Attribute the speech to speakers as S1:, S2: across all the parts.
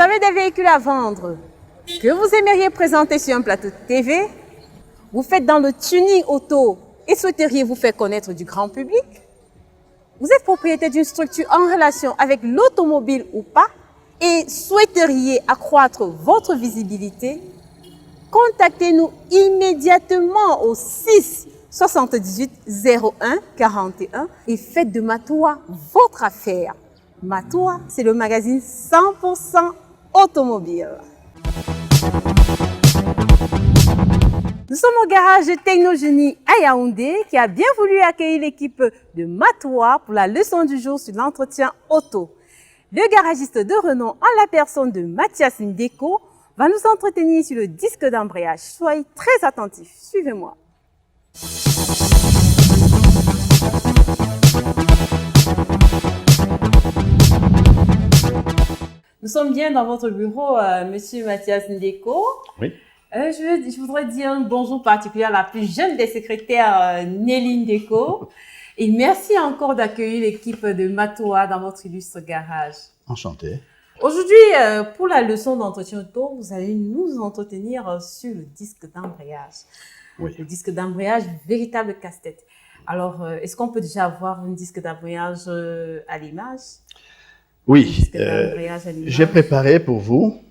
S1: avez des véhicules à vendre que vous aimeriez présenter sur un plateau de TV? Vous faites dans le tuning auto et souhaiteriez vous faire connaître du grand public? Vous êtes propriétaire d'une structure en relation avec l'automobile ou pas et souhaiteriez accroître votre visibilité? Contactez-nous immédiatement au 6 78 01 41 et faites de Matoa votre affaire. Matoa, c'est le magazine 100% automobile. Nous sommes au garage Technogénie à Yaoundé qui a bien voulu accueillir l'équipe de Matoa pour la leçon du jour sur l'entretien auto. Le garagiste de renom en la personne de Mathias Ndeko va nous entretenir sur le disque d'embrayage. Soyez très attentifs, suivez-moi. Nous sommes bien dans votre bureau, Monsieur Mathias Ndeko.
S2: Oui.
S1: Je voudrais dire un bonjour particulier à la plus jeune des secrétaires, Nelly Ndeko. Et merci encore d'accueillir l'équipe de Matoa dans votre illustre garage.
S2: Enchanté.
S1: Aujourd'hui, pour la leçon d'entretien auto, vous allez nous entretenir sur le disque d'embrayage.
S2: Oui.
S1: Le disque d'embrayage, véritable casse-tête. Alors, est-ce qu'on peut déjà avoir un disque d'embrayage à l'image?
S2: Oui, j'ai préparé pour vous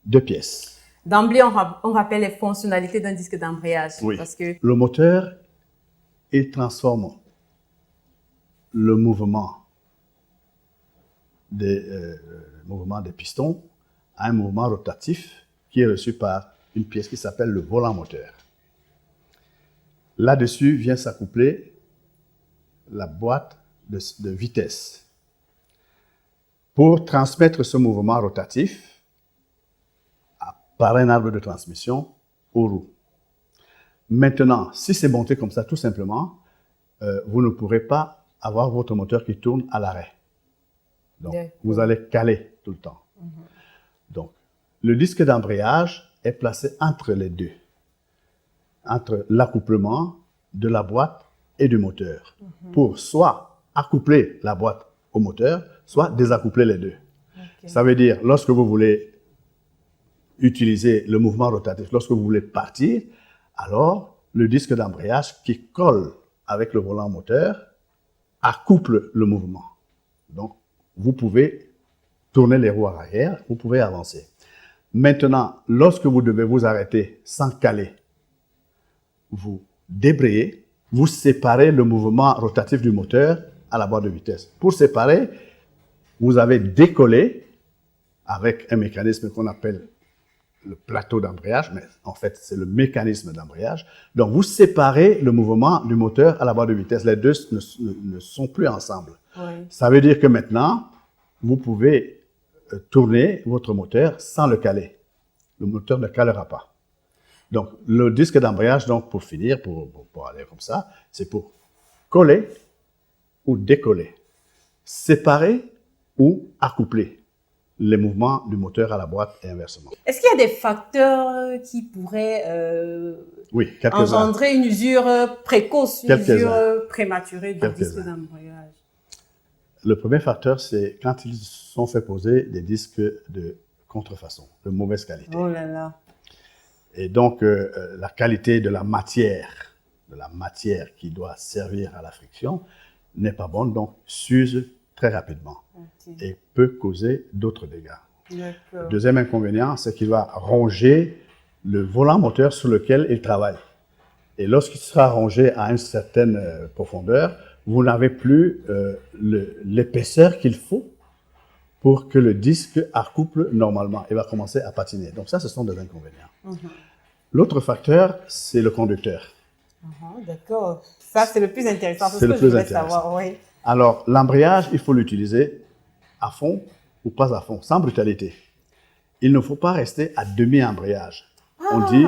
S2: 2 pièces.
S1: D'emblée, on rappelle les fonctionnalités d'un disque d'embrayage.
S2: Oui.
S1: Parce que
S2: Le moteur, il transforme le mouvement des pistons à un mouvement rotatif qui est reçu par une pièce qui s'appelle le volant moteur. Là-dessus vient s'accoupler la boîte de vitesse. Pour transmettre ce mouvement rotatif par un arbre de transmission aux roues. Maintenant, si c'est monté comme ça, tout simplement, vous ne pourrez pas avoir votre moteur qui tourne à l'arrêt. Donc, vous allez caler tout le temps. Donc, le disque d'embrayage est placé entre les deux, entre l'accouplement de la boîte et du moteur, pour soit accoupler la boîte au moteur, soit désaccoupler les deux. Okay. Ça veut dire, lorsque vous voulez utiliser le mouvement rotatif, lorsque vous voulez partir, alors le disque d'embrayage qui colle avec le volant moteur accouple le mouvement. Donc, vous pouvez tourner les roues arrière, vous pouvez avancer. Maintenant, lorsque vous devez vous arrêter sans caler, vous débrayez, vous séparez le mouvement rotatif du moteur à la boîte de vitesse. Pour séparer, vous avez décollé avec un mécanisme qu'on appelle le plateau d'embrayage, mais en fait, c'est le mécanisme d'embrayage. Donc, vous séparez le mouvement du moteur à la boîte de vitesse. Les deux ne sont plus ensemble. Oui. Ça veut dire que maintenant, vous pouvez tourner votre moteur sans le caler. Le moteur ne calera pas. Donc, le disque d'embrayage, donc, pour finir, pour aller comme ça, c'est pour coller ou décoller, séparer ou accoupler les mouvements du moteur à la boîte et inversement.
S1: Est-ce qu'il y a des facteurs qui pourraient engendrer une usure précoce, une usure prématurée du disque d'embrayage?
S2: Le premier facteur, c'est quand ils sont fait poser des disques de contrefaçon, de mauvaise qualité.
S1: Oh là là.
S2: Et donc, la qualité de la matière qui doit servir à la friction n'est pas bonne, donc s'use très rapidement et peut causer d'autres dégâts. Le deuxième inconvénient, c'est qu'il va ronger le volant moteur sur lequel il travaille. Et lorsqu'il sera rongé à une certaine profondeur, vous n'avez plus l'épaisseur qu'il faut pour que le disque accouple normalement. Il va commencer à patiner. Donc ça, ce sont des inconvénients. L'autre facteur, c'est le conducteur.
S1: D'accord. Ça, c'est le plus intéressant. C'est ce que je voulais savoir. Oui.
S2: Alors, l'embrayage, il faut l'utiliser à fond ou pas à fond, sans brutalité. Il ne faut pas rester à demi-embrayage. On dit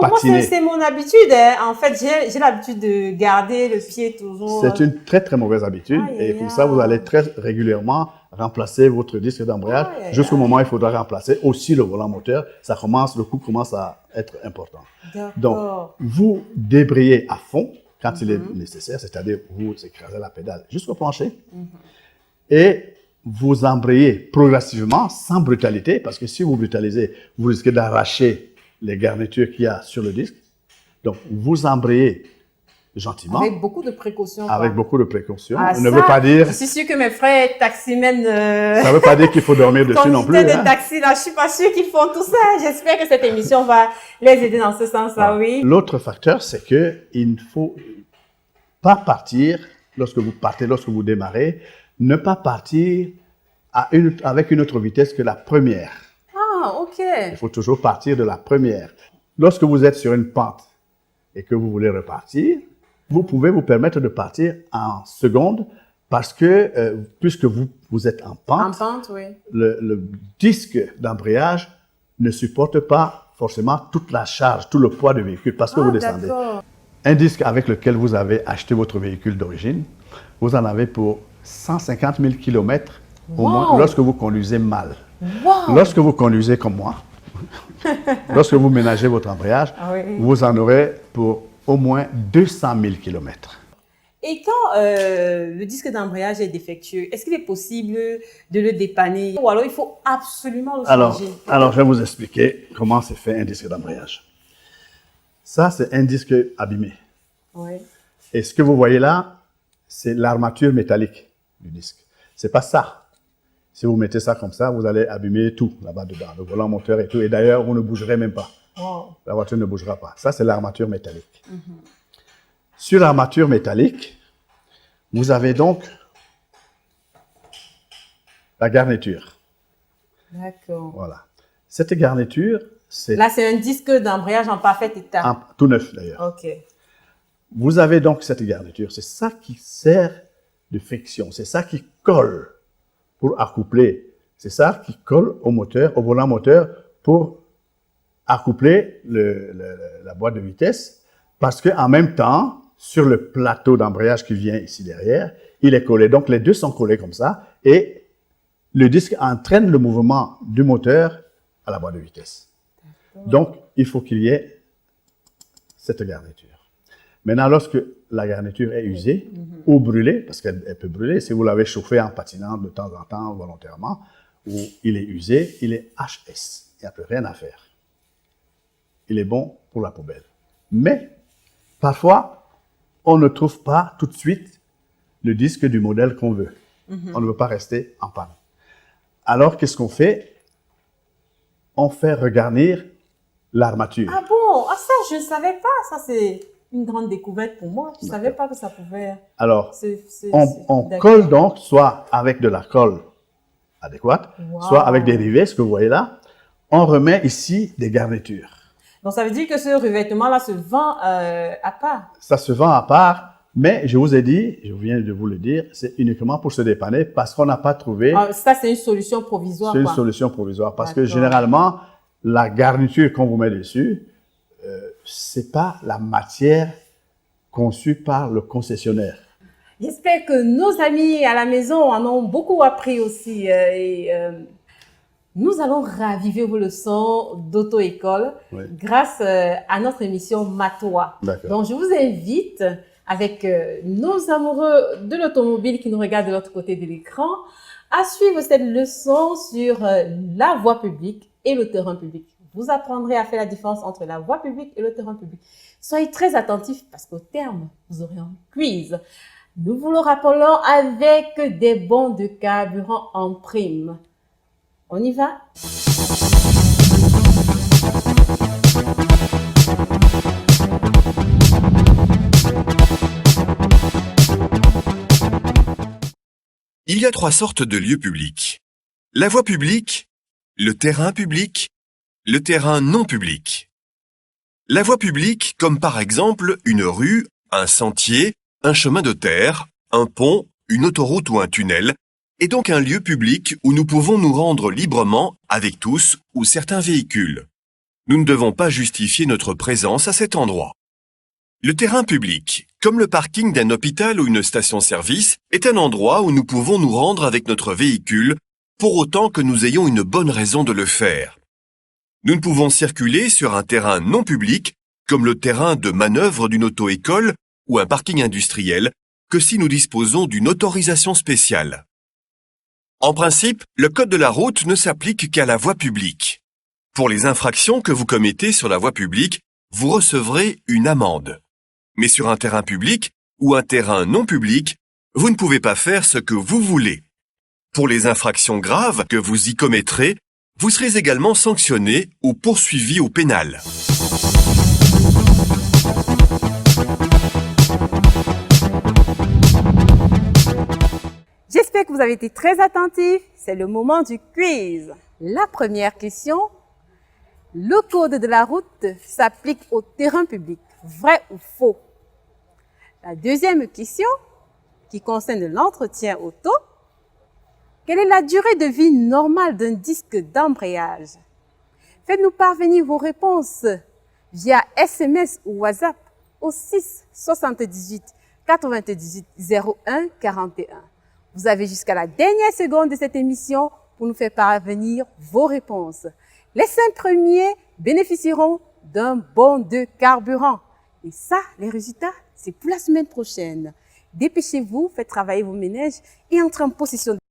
S2: patiner.
S1: Moi, c'est mon habitude. Hein. En fait, j'ai l'habitude de garder le pied toujours.
S2: C'est une très, très mauvaise habitude. Et comme ça, vous allez très régulièrement remplacer votre disque d'embrayage. Jusqu'au moment où il faudra remplacer aussi le volant moteur. Le coup commence à être important. Donc, vous débrayez à fond quand il est nécessaire, c'est-à-dire vous écrasez la pédale jusqu'au plancher. Et vous embrayez progressivement, sans brutalité, parce que si vous brutalisez, vous risquez d'arracher les garnitures qu'il y a sur le disque. Donc, vous embrayez gentiment.
S1: Avec beaucoup de précautions.
S2: Avec beaucoup de précautions.
S1: Ah,
S2: ne veut pas dire.
S1: Je suis sûre que mes frères taximens.
S2: Ça ne veut pas dire qu'il faut dormir dessus non plus.
S1: Des taxis, là, je suis pas sûre qu'ils font tout ça. J'espère que cette émission va les aider dans ce sens-là, oui.
S2: L'autre facteur, c'est que il ne faut pas partir lorsque vous démarrez, ne pas partir avec une autre vitesse que la première.
S1: Ah, ok.
S2: Il faut toujours partir de la première. Lorsque vous êtes sur une pente et que vous voulez repartir, vous pouvez vous permettre de partir en seconde parce que puisque vous êtes en pente,
S1: oui.
S2: le disque d'embrayage ne supporte pas forcément toute la charge, tout le poids du véhicule parce que vous descendez. Un disque avec lequel vous avez acheté votre véhicule d'origine, vous en avez pour 150 000 km au moins lorsque vous conduisez mal.
S1: Wow.
S2: Lorsque vous conduisez comme moi, lorsque vous ménagez votre embrayage, vous en aurez pour au moins 200 000 km.
S1: Et quand le disque d'embrayage est défectueux, est-ce qu'il est possible de le dépanner ou alors il faut absolument le changer?
S2: Alors, je vais vous expliquer comment c'est fait un disque d'embrayage. Ça, c'est un disque abîmé.
S1: Oui.
S2: Et ce que vous voyez là, c'est l'armature métallique du disque. C'est pas ça. Si vous mettez ça comme ça, vous allez abîmer tout là-bas dedans, le volant moteur et tout. Et d'ailleurs, vous ne bougerez même pas.
S1: Wow.
S2: La voiture ne bougera pas. Ça, c'est l'armature métallique. Sur l'armature métallique, vous avez donc la garniture.
S1: D'accord.
S2: Voilà. Cette garniture, c'est...
S1: Là, c'est un disque d'embrayage en parfait état.
S2: Tout neuf, d'ailleurs.
S1: Ok.
S2: Vous avez donc cette garniture. C'est ça qui sert de friction. C'est ça qui colle pour accoupler. C'est ça qui colle au moteur, au volant moteur, pour accoupler la boîte de vitesse. Parce qu'en même temps, sur le plateau d'embrayage qui vient ici derrière, il est collé. Donc, les deux sont collés comme ça. Et le disque entraîne le mouvement du moteur à la boîte de vitesse. Donc, il faut qu'il y ait cette garniture. Maintenant, lorsque la garniture est usée ou brûlée, parce qu'elle peut brûler, si vous l'avez chauffée en patinant de temps en temps volontairement, ou il est usé, il est HS. Il n'y a plus rien à faire. Il est bon pour la poubelle. Mais, parfois, on ne trouve pas tout de suite le disque du modèle qu'on veut. On ne veut pas rester en panne. Alors, qu'est-ce qu'on fait? On fait regarnir l'armature.
S1: Ah bon? Ah ça, je ne savais pas. Ça, c'est une grande découverte pour moi. Je ne savais pas que ça pouvait...
S2: Alors, on colle donc soit avec de la colle adéquate, soit avec des rivets, ce que vous voyez là. On remet ici des garnitures.
S1: Donc, ça veut dire que ce revêtement-là se vend à part? Ça
S2: se vend à part. Mais je vous ai dit, je viens de vous le dire, c'est uniquement pour se dépanner parce qu'on n'a pas trouvé...
S1: ça, c'est une solution provisoire.
S2: C'est une solution provisoire parce que généralement, la garniture qu'on vous met dessus, c'est pas la matière conçue par le concessionnaire.
S1: J'espère que nos amis à la maison en ont beaucoup appris aussi. Nous allons raviver vos leçons d'auto-école grâce à notre émission Matoa. Donc, je vous invite... avec nos amoureux de l'automobile qui nous regardent de l'autre côté de l'écran, à suivre cette leçon sur la voie publique et le terrain public. Vous apprendrez à faire la différence entre la voie publique et le terrain public. Soyez très attentifs parce qu'au terme, vous aurez un quiz. Nous vous le rappelons avec des bons de carburant en prime. On y va?
S3: Il y a 3 sortes de lieux publics. La voie publique, le terrain public, le terrain non public. La voie publique, comme par exemple une rue, un sentier, un chemin de terre, un pont, une autoroute ou un tunnel, est donc un lieu public où nous pouvons nous rendre librement avec tous ou certains véhicules. Nous ne devons pas justifier notre présence à cet endroit. Le terrain public, comme le parking d'un hôpital ou une station-service, est un endroit où nous pouvons nous rendre avec notre véhicule, pour autant que nous ayons une bonne raison de le faire. Nous ne pouvons circuler sur un terrain non public, comme le terrain de manœuvre d'une auto-école ou un parking industriel, que si nous disposons d'une autorisation spéciale. En principe, le code de la route ne s'applique qu'à la voie publique. Pour les infractions que vous commettez sur la voie publique, vous recevrez une amende. Mais sur un terrain public ou un terrain non public, vous ne pouvez pas faire ce que vous voulez. Pour les infractions graves que vous y commettrez, vous serez également sanctionné ou poursuivi au pénal.
S1: J'espère que vous avez été très attentifs. C'est le moment du quiz. La première question. Le code de la route s'applique au terrain public. Vrai ou faux? La deuxième question, qui concerne l'entretien auto. Quelle est la durée de vie normale d'un disque d'embrayage? Faites-nous parvenir vos réponses via SMS ou WhatsApp au 6 78 98 01 41. Vous avez jusqu'à la dernière seconde de cette émission pour nous faire parvenir vos réponses. Les 5 premiers bénéficieront d'un bon de carburant. Et ça, les résultats, c'est pour la semaine prochaine. Dépêchez-vous, faites travailler vos ménages et entrez en possession